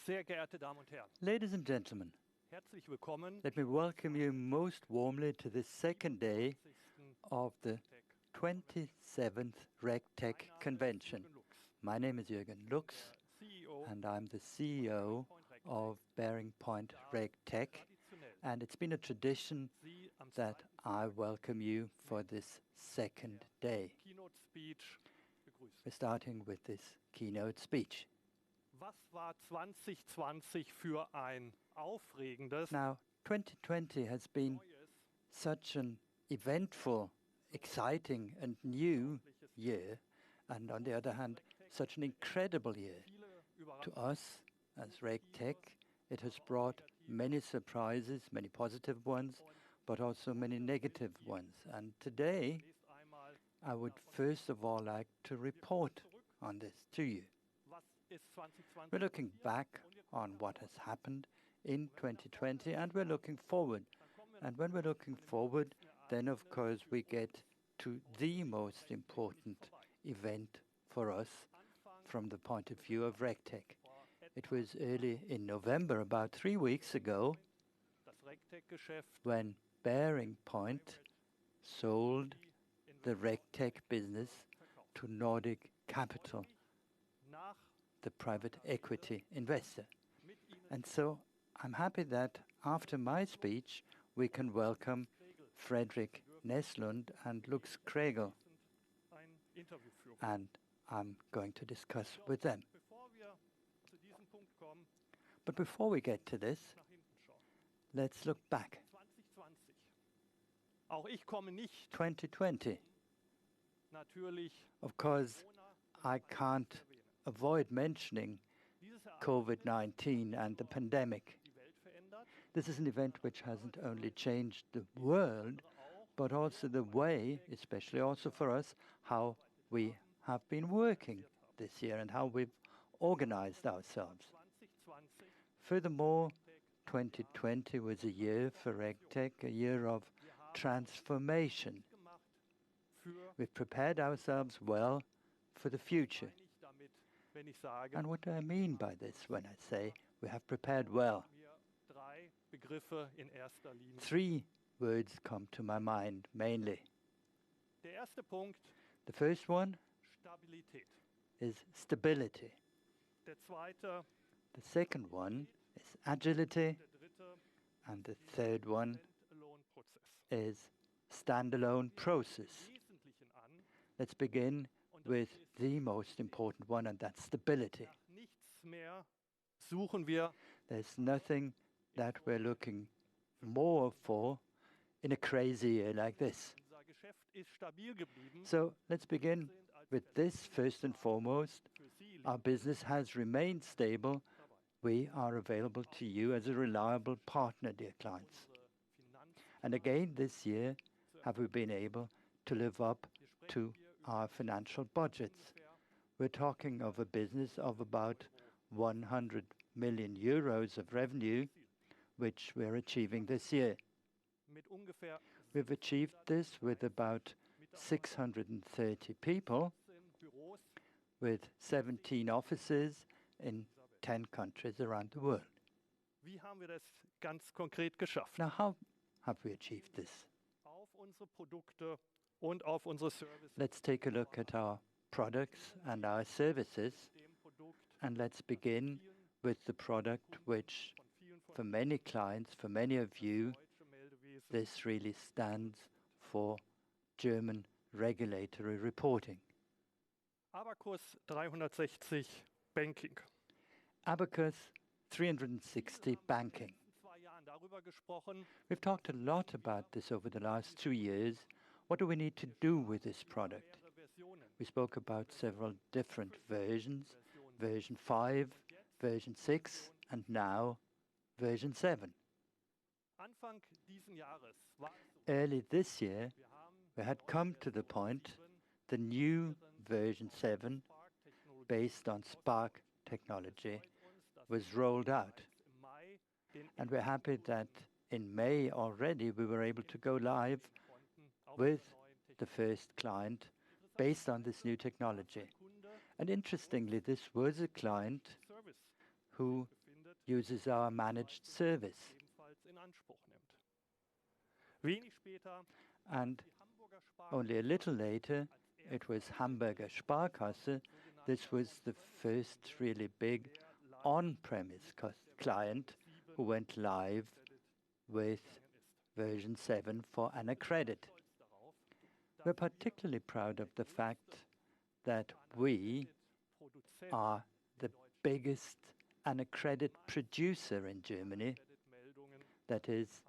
Sehr geehrte Damen und Herren, Ladies and gentlemen, herzlich willkommen let me welcome you most warmly to the second day of the 27th RegTech Convention. My name is Jürgen Lux, CEO and I'm the CEO of BearingPoint RegTech, and it's been a tradition Sie am that I welcome you for this second day. Keynote Speech begrüßen. We're starting with this keynote speech. Was war 2020 für ein aufregendes, Now, 2020 has been neues, such an eventful, exciting and new year, and on the other hand, such an incredible year. viele To Überraschungen? us, as RegTech, it has brought many surprises, many positive ones, but also many negative ones. And today, Zunächst einmal, I would first of all like to report on this to you. was ist 2020 We're looking back on what has happened in 2020, and we're looking forward. And when we're looking forward, then of course we get to the most important event for us from the point of view of RegTech. It was early in November, about 3 weeks ago, das RegTech-Geschäft when BearingPoint sold the RegTech business to Nordic Capital, nach the private equity investor. mit Ihnen And so I'm happy that after my speech, we can welcome Fredrik Neslund and Lux Kregel, ein Interview führen. and I'm going to discuss with them. Bevor wir zu diesem Punkt kommen, But before we get to this, nach hinten schauen. let's look back. 2020. Auch ich komme nicht 2020. natürlich Of course, Corona I can't erwähnen. avoid mentioning Dieses Ereignis COVID-19 and the pandemic. die Welt verändert, This is an event which hasn't only changed the world, auch but also the way, especially also for us, how we have been working this year and how we've organized ourselves. 2020 Furthermore, 2020 was a year for RegTech, a year of transformation. gemacht für We've prepared ourselves well for the future. meine ich damit, wenn ich sage, And what do I mean by this when I say we have prepared well? mir drei Begriffe in erster Linie. 3 words come to my mind mainly. Der erste Punkt, The first one Stabilität. is stability. Der zweite, The second one is agility. der dritte, And the third one Standalone-Prozess. is standalone process. Im Wesentlichen an, Let's begin with the most important one, and that's stability. nach nichts mehr suchen wir There's nothing that we're looking more for in a crazy year like this. unser Geschäft ist stabil geblieben. So let's begin with this first and foremost. Für Sie, Our business has remained stable. We are available to you as a reliable partner, dear clients. unsere Finanz, And again this year, have we been able to live up to our financial budgets? We're talking of a business of about 100 million euros of revenue, which we're achieving this year. mit ungefähr We've achieved this with about 630 people, 17 Büros with 17 offices in 10 countries around the world. Wie haben wir das ganz konkret geschafft? Now, how have we achieved this? Auf unsere Produkte und auf unsere Services. Let's take a look at our products and our services, Dem Produkt and let's begin with the product which, von vielen von for many clients, for many of you, deutsche Meldewesen, this really stands for German regulatory reporting. Abacus 360 Banking. Abacus 360 Banking. In den letzten 2 Jahren darüber gesprochen, We've talked a lot about this over the last 2 years. What do we need to do with this product? mehrere Versionen. We spoke about several different versions, version 5, version 6, and now version 7. Anfang diesen Jahres war es so, Early this year, wir haben we had come to the point the new version 7, Spark-Technologie based on Spark technology, uns, dass was rolled out. im Mai den And we're happy that in May already we were able to go live konnten auf with der neuen the first client based on this new technology. Kunde And interestingly, this was a client Service who uses our managed service. And only a little later, it was Hamburger Sparkasse. This was the first really big on-premise client who went live with version 7 for AnaCredit. We're particularly proud of the fact that we are the biggest AnaCredit producer in Germany. That is,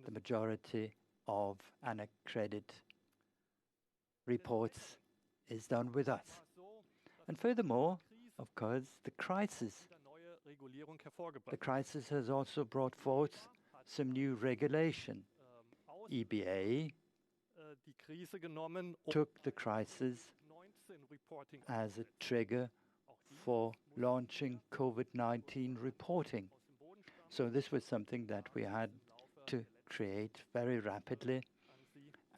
the majority of AnaCredit reports is done with us. And furthermore, of course, the crisis has also brought forth some new regulation. EBA took the crisis as a trigger for launching COVID-19 reporting. So this was something that we had to create very rapidly,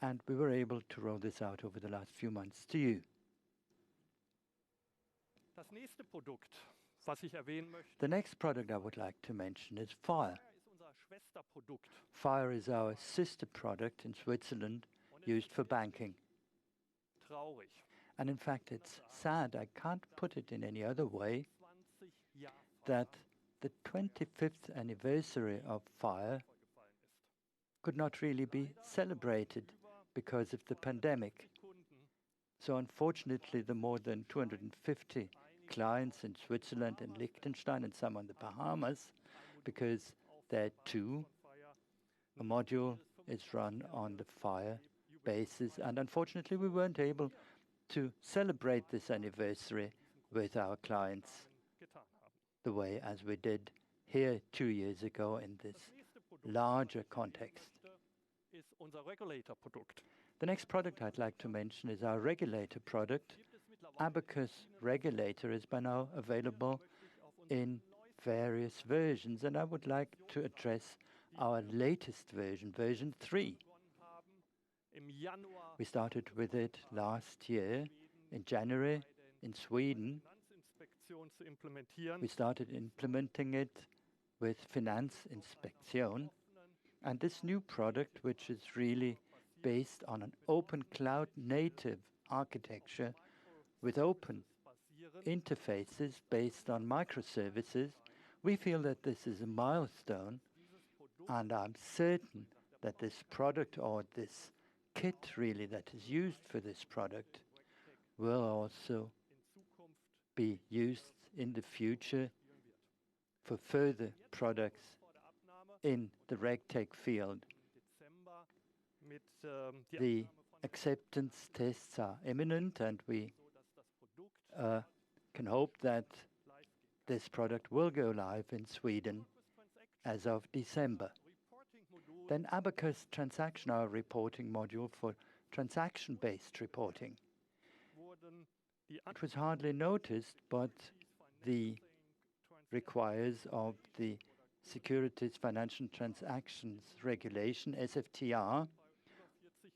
and we were able to roll this out over the last few months to you. The next product I would like to mention is Fire. Fire is our sister product in Switzerland used for banking. And in fact, it's sad, I can't put it in any other way, that the 25th anniversary of Fire could not really be celebrated because of the pandemic. So unfortunately, the more than 250 clients in Switzerland and Liechtenstein and some on the Bahamas, because there too, a module is run on the Fire basis. And unfortunately, we weren't able to celebrate this anniversary with our clients the way as we did here 2 years ago in this larger context. The next product I'd like to mention is our regulator product. Abacus Regulator is by now available in various versions, and I would like to address our latest version, version 3. We started with it last year in January in Sweden. We started implementing it with Finanzinspektion. And this new product, which is really based on an open cloud native architecture with open interfaces based on microservices, we feel that this is a milestone, and I'm certain that this product, or this kit really that is used for this product, will also be used in the future for further products in the RegTech field. The acceptance tests are imminent, and we can hope that this product will go live in Sweden as of December. Then Abacus Transaction, our reporting module for transaction-based reporting. It was hardly noticed, but the requires of the Securities Financial Transactions Regulation, SFTR,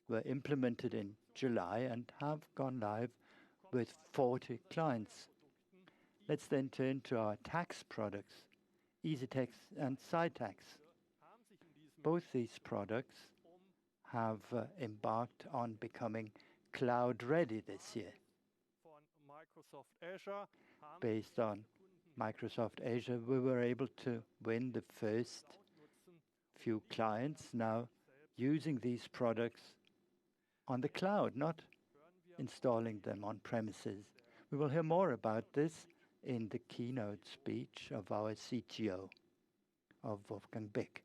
were implemented in July and have gone live with 40 clients. Let's then turn to our tax products, EasyTax and SciTax. Both these products have embarked on becoming cloud-ready this year. Based on Microsoft Azure, we were able to win the first few clients now using these products on the cloud, not installing them on premises. We will hear more about this in the keynote speech of our CTO, of Wolfgang Beck.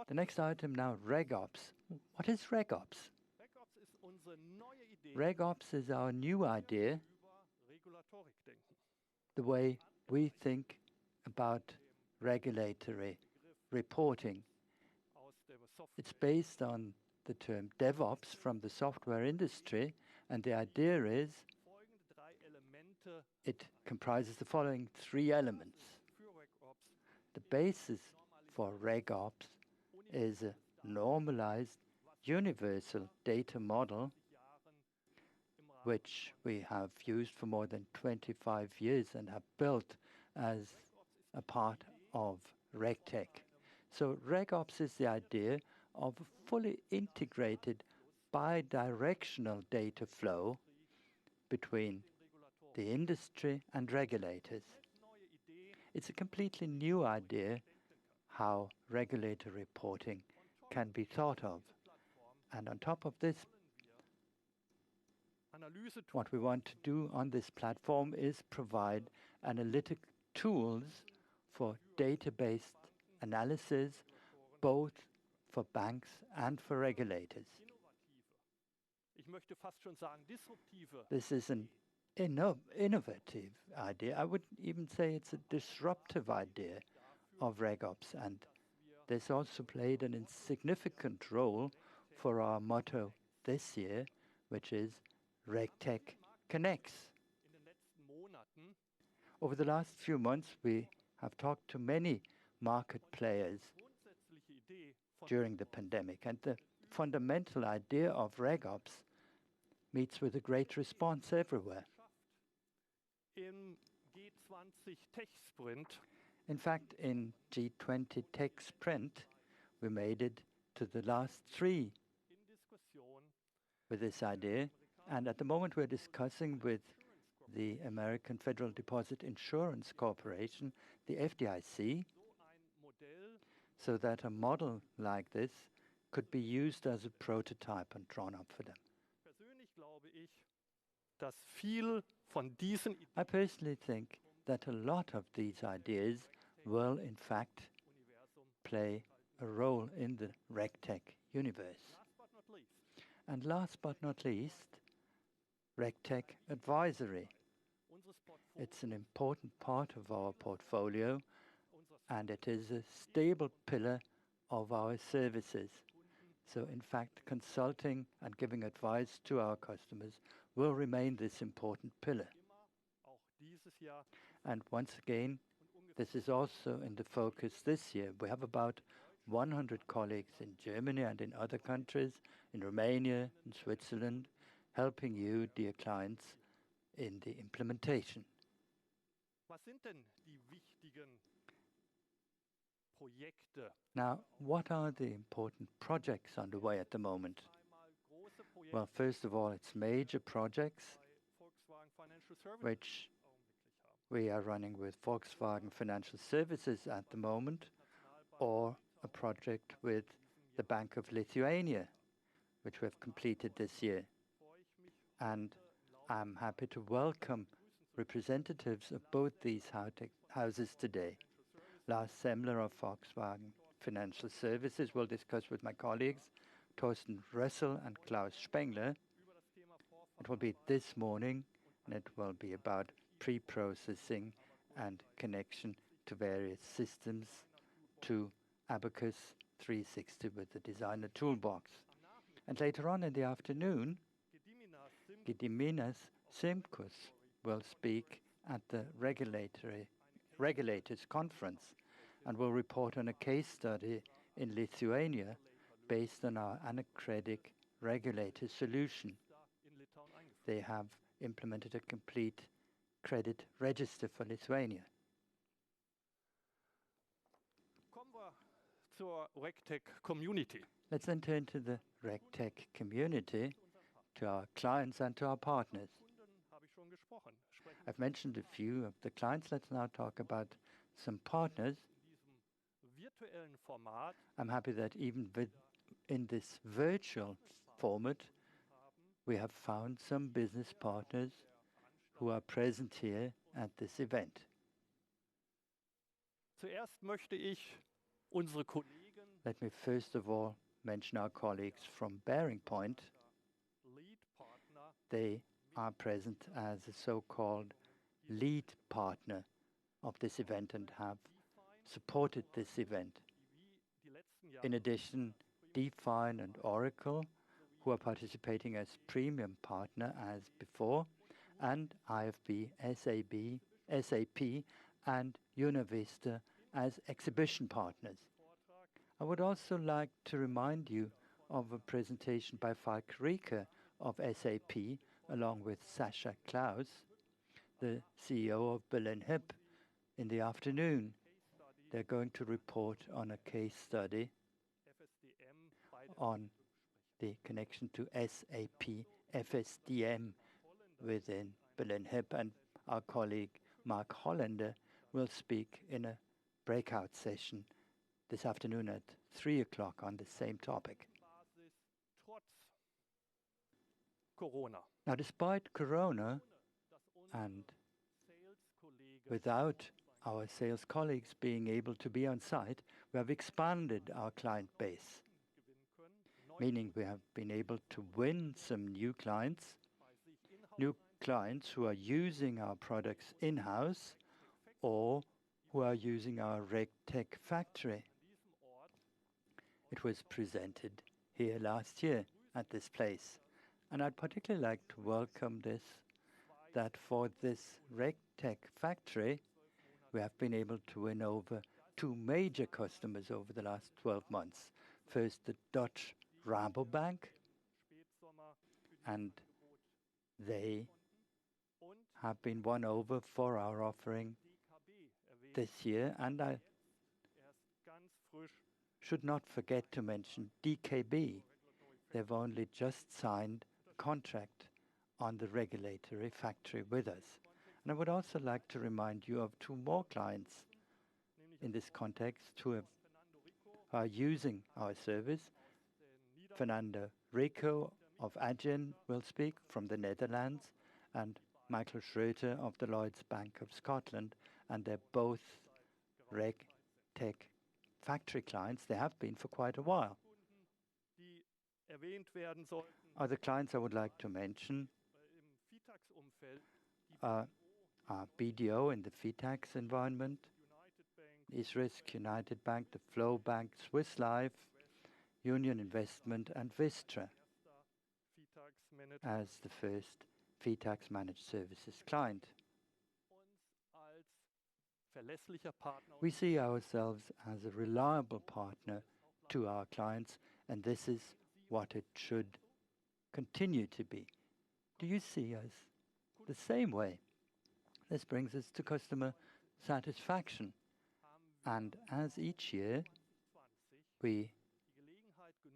The next item now, RegOps. What is RegOps? RegOps is our new idea, the way we think about regulatory reporting. It's based on the term DevOps from the software industry, and the idea is it comprises the following 3 elements. The basis for RegOps is a normalized universal data model which we have used for more than 25 years and have built as a part of RegTech. So RegOps is the idea of a fully integrated bi-directional data flow between the industry and regulators. It's a completely new idea how regulator reporting can be thought of. And on top of this, what we want to do on this platform is provide analytic tools for database analysis, both for banks and for regulators. This is an innovative idea. I would even say it's a disruptive idea of RegOps, and this also played an insignificant role for our motto this year, which is RegTech Connects. Over the last few months, we have talked to many market players during the pandemic, and the fundamental idea of RegOps meets with a great response everywhere. In fact, in G20 Tech Sprint, we made it to the last 3 with this idea, and at the moment we're discussing with the American Federal Deposit Insurance Corporation, the FDIC, so that a model like this could be used as a prototype and drawn up for them. I personally think that a lot of these ideas will in fact play a role in the RegTech universe. And last but not least, RegTech advisory. It's an important part of our portfolio, and it is a stable pillar of our services. So in fact, consulting and giving advice to our customers will remain this important pillar. And once again, this is also in the focus this year. We have about 100 colleagues in Germany and in other countries, in Romania, in Switzerland, helping you, dear clients, in the implementation. Now, what are the important projects underway at the moment? Well, first of all, it's major projects which we are running with Volkswagen Financial Services at the moment, or a project with the Bank of Lithuania, which we have completed this year. And I'm happy to welcome representatives of both these houses today. Lars Semmler of Volkswagen Financial Services will discuss with my colleagues, Thorsten Rössel and Klaus Spengler. It will be this morning, and it will be about pre-processing and connection to various systems to Abacus 360 with the designer toolbox. And later on in the afternoon, Gediminas Simkus will speak at the Regulators Conference and will report on a case study in Lithuania based on our anacredit regulator solution. They have implemented a complete credit register for Lithuania. Let's then turn to the RegTech community, to our clients and to our partners. I've mentioned a few of the clients. Let's now talk about some partners. I'm happy that even in this virtual format, we have found some business partners who are present here at this event. Let me first of all mention our colleagues from BearingPoint. They are present as a so-called lead partner of this event and have supported this event. In addition, Define and Oracle, who are participating as premium partner as before, and IFB, SAP, and Univista as exhibition partners. I would also like to remind you of a presentation by Falk Rieker of SAP along with Sascha Klaus, the CEO of Berlin Hip, in the afternoon. They're going to report on a case study on the connection to SAP FSDM within Berlin Hip, and our colleague Mark Hollander will speak in a breakout session this afternoon at 3 o'clock on the same topic. Now, despite Corona and without our sales colleagues being able to be on site, we have expanded our client base, meaning we have been able to win some new clients who are using our products in-house or who are using our RegTech factory. It was presented here last year at this place, and I'd particularly like to welcome that for this RegTech factory, we have been able to win over 2 major customers over the last 12 months. First, the Dutch Rabobank, and they have been won over for our offering this year. And I should not forget to mention DKB. They've only just signed a contract on the regulatory factory with us. And I would also like to remind you of 2 more clients in this context who are using our service. Fernando Rico of Agen will speak from the Netherlands, and Michael Schroeter of the Lloyds Bank of Scotland, and they're both RegTech factory clients. They have been for quite a while. Other clients I would like to mention are BDO in the FITAX environment, Isrisk, United Bank, the Flow Bank, Swiss Life, Union Investment, and Vistra as the first FITAX managed services client. We see ourselves as a reliable partner to our clients, and this is what it should continue to be. Do you see us the same way? This brings us to customer satisfaction. And as each year, we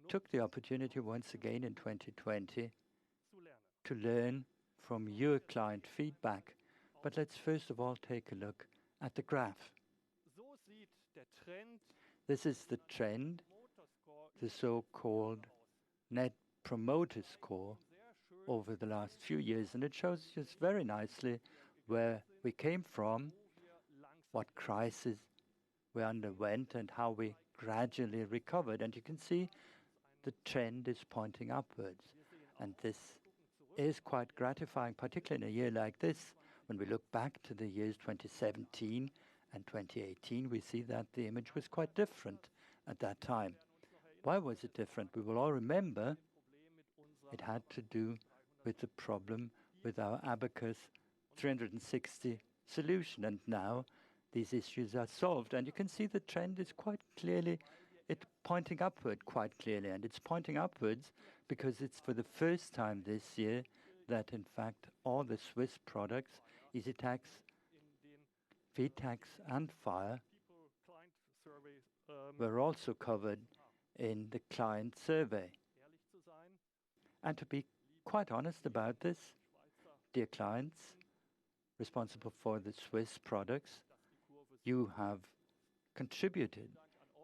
took the opportunity once again in 2020 to learn from your client feedback. But let's first of all take a look at the graph. This is the trend, the so-called Net Promoter Score over the last few years, and it shows us very nicely where we came from, what crisis we underwent, and how we gradually recovered. And you can see the trend is pointing upwards. And this is quite gratifying, particularly in a year like this. When we look back to the years 2017 and 2018, we see that the image was quite different at that time. Why was it different? We will all remember it had to do with the problem with our Abacus 360 solution. And now these issues are solved. And you can see the trend is quite clearly, it's pointing upward quite clearly. And it's pointing upwards because it's for the first time this year that, in fact, all the Swiss products, EasyTax, FITAX, and Fire, were also covered in the client survey. And to be quite honest about this, dear clients responsible for the Swiss products, you have contributed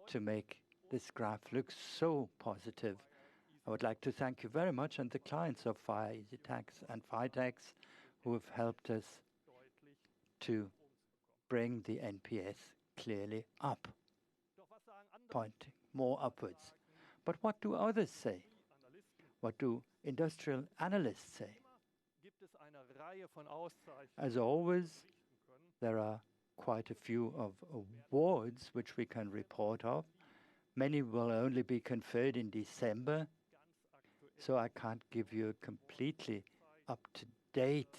to make this graph look so positive. I would like to thank you very much, and the clients of Fire, EasyTax, and FITAX who have helped us to bring the NPS clearly up, pointing more upwards. But what do others say? What do industrial analysts say? As always, there are quite a few of awards which we can report of. Many will only be conferred in December, so I can't give you a completely up-to-date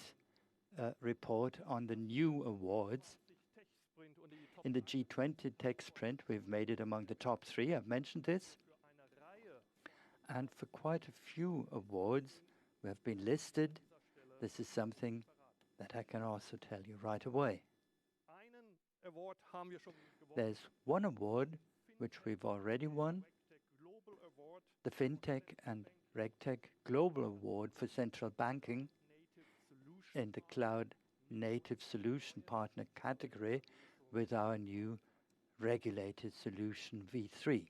report on the new awards. In the G20 Tech Sprint, we've made it among the top 3. I've mentioned this. And for quite a few awards, we have been listed This is something that I can also tell you right away. There's one award which we've already won, the FinTech and RegTech Global Award for Central Banking in the Cloud Native Solution Partner category with our new regulated solution V3.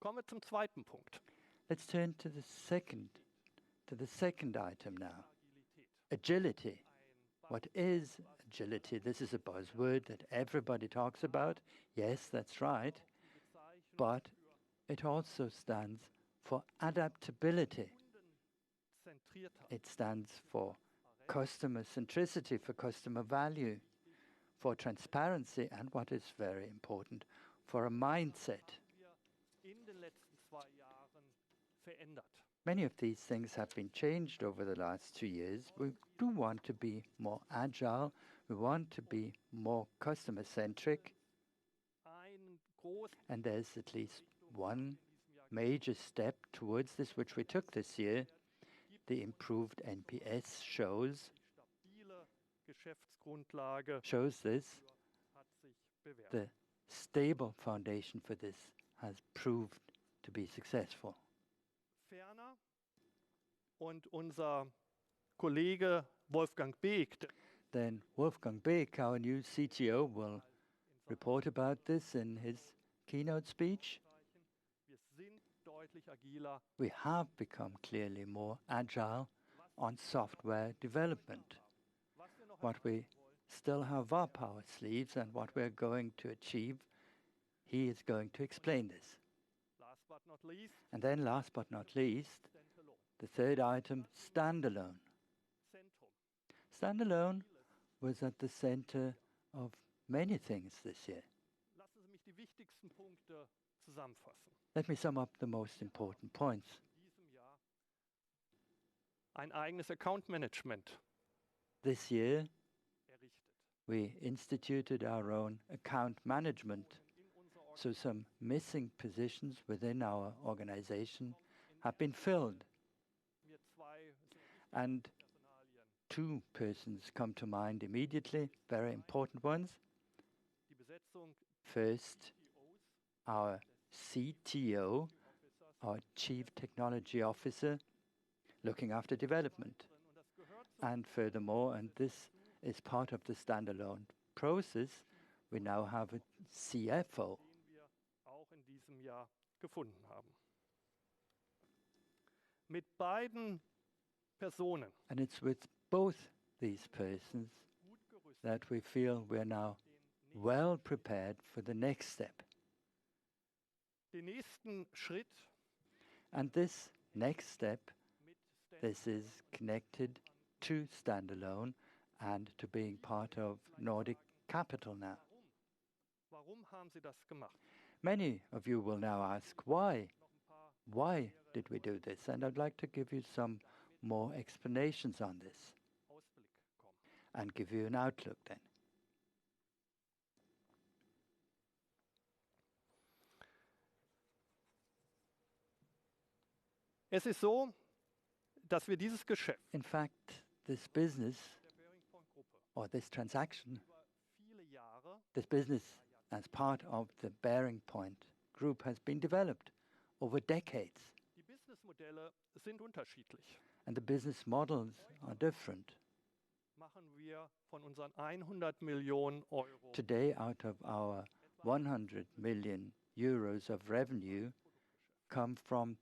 Kommen wir zum zweiten Punkt. Let's turn to the second item now. Agility. What is agility? This is a buzzword that everybody talks about. Yes, that's right. But it also stands for adaptability. It stands for customer centricity, for customer value, for transparency, and what is very important, for a mindset. Many of these things have been changed over the last 2 years. We do want to be more agile. We want to be more customer-centric. And there's at least one major step towards this, which we took this year. The improved NPS shows this. The stable foundation for this has proved to be successful. Und unser Kollege Wolfgang Beek. Then Wolfgang Beek, our new CTO, will report about this in his keynote speech. We have become clearly more agile on software development. What we still have up our sleeves and what we're going to achieve, he is going to explain this. And then last but not least, the third item, standalone. Standalone was at the center of many things this year. Let me sum up the most important points. Ein eigenes Account Management. This year, we instituted our own account management, so some missing positions within our organization have been filled. And 2 persons come to mind immediately, very important ones. First, our CTO, our Chief Technology Officer, looking after development. And furthermore, and this is part of the standalone process, we now have a CFO. Mit beiden Personen. And it's with both these persons that we feel we're now well prepared for the next step. Den nächsten Schritt. And this next step, this is connected to standalone and to being part of Nordic Capital now. Warum haben Sie das gemacht? Many of you will now ask, why? Why did we do this? And I'd like to give you some more explanations on this and give you an outlook then. Es ist so, dass wir dieses Geschäft, in fact, this business or this transaction, this business as part of the BearingPoint group has been developed over decades. die Businessmodelle sind unterschiedlich. And the business models are different. Machen wir von unseren 100 Millionen Euro Today, out of our 100 million euros of revenue, come from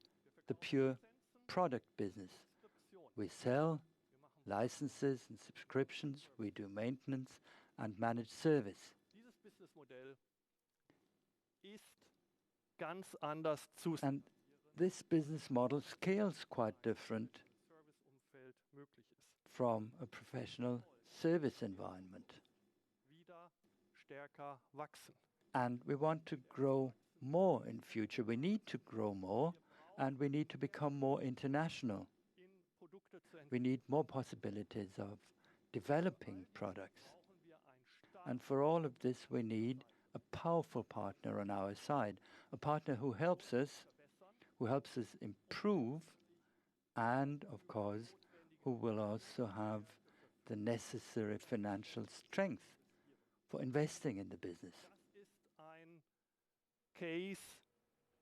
the pure product business. We sell licenses and subscriptions, we do maintenance and managed service. Dieses Businessmodell ist ganz anders zu And this business model scales quite different Serviceumfeld möglich ist. from a professional service environment. Wieder stärker wachsen. And we want to grow more in future. We need to grow more and we need to become more international. In Produkte zu We need more possibilities of developing products. brauchen wir ein And for all of this, we need a powerful partner on our side, a partner who helps us improve and, of course, who will also have the necessary financial strength for investing in the business. Das ist ein Case,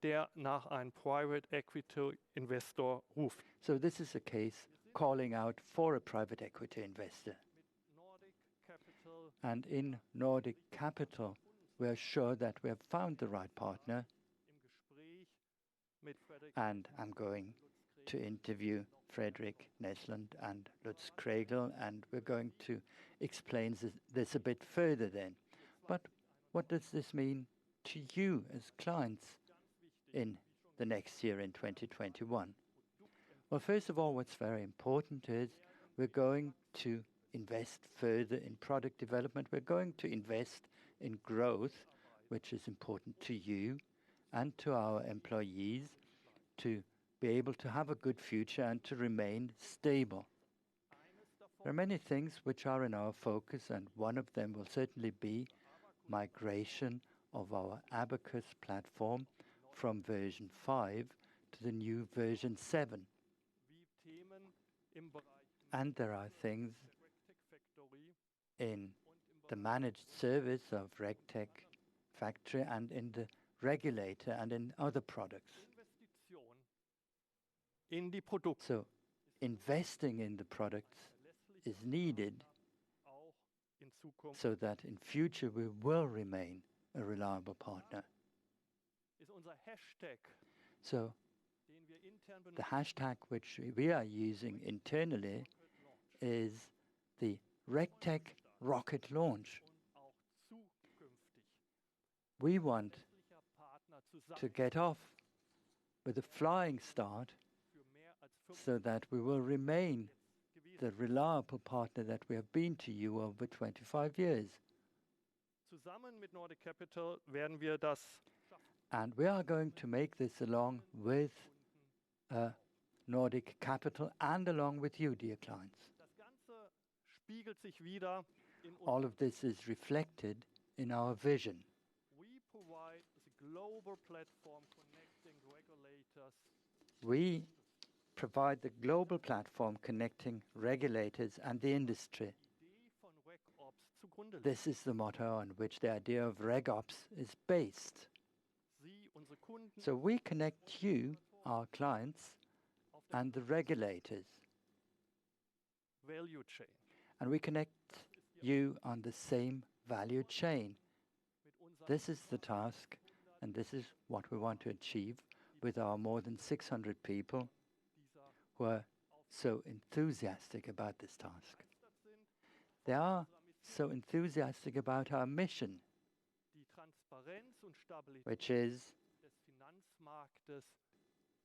der nach einem Private Equity Investor ruft. So this is a case calling out for a private equity investor. Mit Nordic Capital And in Nordic Capital, we are sure that we have found the right partner, im Gespräch mit Frederick and I'm going to interview Frederick Nesland and Lutz Kregel, and we're going to explain this a bit further then. But what does this mean to you as clients in the next year in 2021? Well, first of all, what's very important is we're going to invest further in product development. We're going to invest in growth, which is important to you and to our employees, to be able to have a good future and to remain stable. There are many things which are in our focus, and one of them will certainly be migration of our Abacus platform from version 5 to the new version 7. wie Themen im Bereich And there are things RegTech Factory in the managed service of RegTech Factory and in the regulator and in other products. Investition in die Produkte So investing in the products is needed auch in Zukunft so that in future we will remain a reliable partner. ist unser Hashtag, So den wir intern the benutzen, hashtag which we are using internally is the RegTech Rocket Launch. und auch zukünftig We want verlässlicher Partner zu to sein get off with a flying start für mehr als 5 so that we will remain gewesen. the reliable partner that we have been to you over 25 years. Zusammen mit Nordic Capital werden wir das schaffen. And we are going to make this along with Nordic Capital and along with you, dear clients. Das Ganze spiegelt sich wieder in All of this is reflected in our vision. We provide the global platform connecting regulators. We provide the global platform connecting regulators and the industry. Idee von RegOps zugrunde liegt. This is the motto on which the idea of RegOps is based. Sie, unsere Kunden, So we connect you, our clients, auf der and the regulators, Value Chain. and we connect you on the same value chain. Mit unseren This is the task, and this is what we want to achieve with our more than 600 people dieser who are so enthusiastic about this task. begeistert sind, They are so enthusiastic about our mission, die Transparenz und Stabilität which is des Finanzmarktes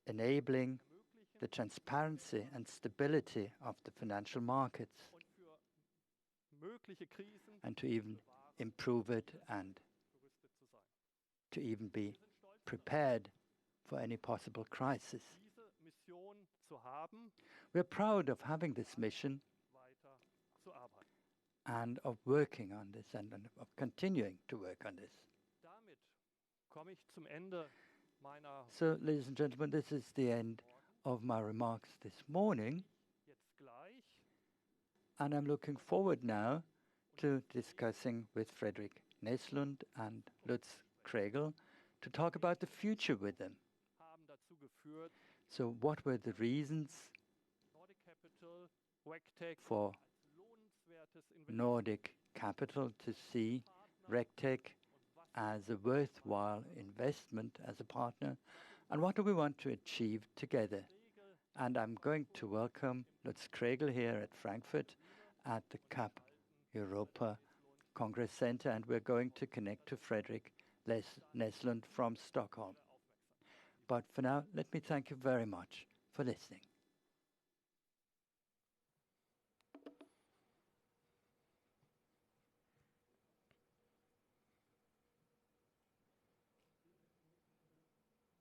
enabling ermöglichen the transparency and stability of the financial markets, und für mögliche Krisen and to even bewahren, improve it and gerüstet zu sein. to even be Wir sind stolz, prepared for any possible crisis. diese Mission zu haben, We're proud of having this mission weiter zu arbeiten. and of working on this and of continuing to work on this. Damit komme ich zum Ende meiner So, ladies and gentlemen, this is the end of my remarks this morning, jetzt gleich and I'm looking forward now to discussing with Frederick Neslund and Lutz Kregel to talk about the future with them. haben dazu geführt, So, what were the reasons Nordic Capital, RegTech for als lohnenswertes Nordic Capital to see RegTech as a worthwhile investment as a partner, and what do we want to achieve together? And I'm going to welcome Lutz Kregel here at Frankfurt at the CAP Europa Congress Center, and we're going to connect to Frederick Neslund from Stockholm. But for now, let me thank you very much for listening.